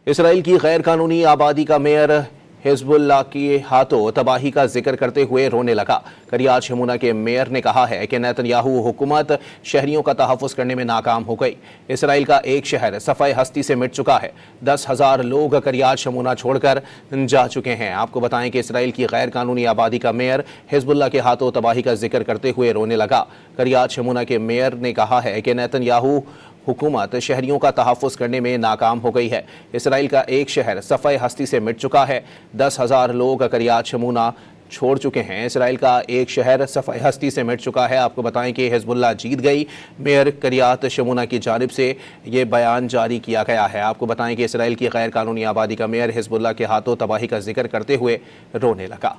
Israel की गैर कानूनी आबादी का मेयर हिजबुल्लाह के हाथों तबाही का जिक्र करते हुए रोने लगा। करियात शमूना के मेयर ने कहा है कि नेतन्याहू हुकूमत शहरियों का तहफ़्फ़ुज़ करने में नाकाम हो गई। इसराइल का एक शहर सफ़ाए हस्ती से मिट चुका है। 10,000 लोग करियात शमूना छोड़कर जा चुके हैं। आपको बताएं कि इसराइल की गैर कानूनी आबादी का मेयर हिजबुल्लाह के हाथों तबाही का जिक्र करते हुए रोने लगा। करियात शमूना के मेयर ने कहा है कि नेतन्याहू हुकूमत शहरियों का तहफ़्फ़ुज़ करने में नाकाम हो गई है। इसराइल का एक शहर सफ़ाए हस्ती से मिट चुका है। 10,000 लोग करियात शमूना छोड़ चुके हैं। इसराइल का एक शहर सफ़ाए हस्ती से मिट चुका है। आपको बताएं कि हिजबुल्लाह जीत गई। मेयर करियात शमूना की जानिब से ये बयान जारी किया गया है। आपको बताएं कि इसराइल की गैर कानूनी आबादी का मेयर हिजबुल्लाह के हाथों तबाही का जिक्र करते हुए रोने लगा।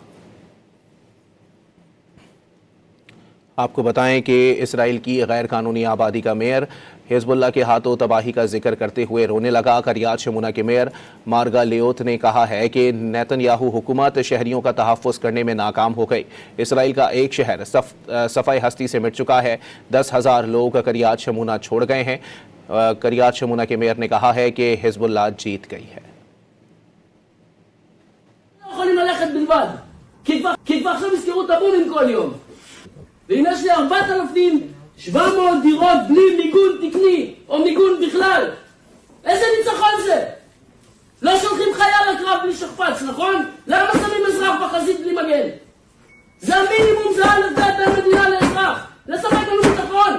आपको बताएं कि इसराइल की गैर कानूनी आबादी का मेयर हिजबुल्लाह के हाथों तबाही का जिक्र करते हुए रोने लगा। करियात शमूना के मेयर मार्गा लेओत ने कहा है कि नेतन्याहू हुकूमत शहरियों का तहफ़्फ़ुज़ करने में नाकाम हो गई। इसराइल का एक शहर सफ़ाए हस्ती से मिट चुका है। 10,000 लोग करियात शमूना छोड़ गए हैं। करियात शमूना के मेयर ने कहा है कि हिजबुल्लाह जीत गई है। ואם יש לי 4,700 דירות בלי מיגון תקני או מיגון בכלל, איזה ניצחון זה? לא שולחים חייל לקרב בלי שכפ"ץ, נכון? למה שמים אזרח בחזית בלי מגן? זה המינימום, זה לתת המדינה לאזרח, לשחק לנו ביטחון.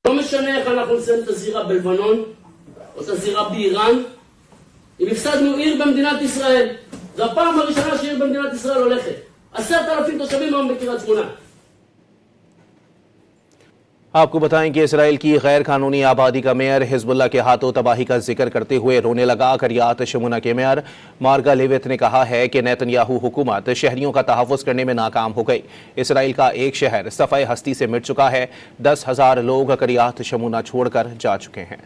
לא משנה איך אנחנו נסיים את הזירה בלבנון או את הזירה באיראן, אם הפסדנו עיר במדינת ישראל, זו הפעם הראשונה שעיר במדינת ישראל הולכת. 10,000 תושבים היום בקריית שמונה. आपको बताएं कि इसराइल की गैर कानूनी आबादी का मेयर हिजबुल्लाह के हाथों तबाही का जिक्र करते हुए रोने लगा। करियात शमूना के मेयर मार्गा लेवित ने कहा है कि नेतन्याहू हुकूमत शहरियों का तहफ़्फ़ुज़ करने में नाकाम हो गई। इसराइल का एक शहर सफ़ाए हस्ती से मिट चुका है। 10,000 लोग करियात शमूना छोड़कर जा चुके हैं।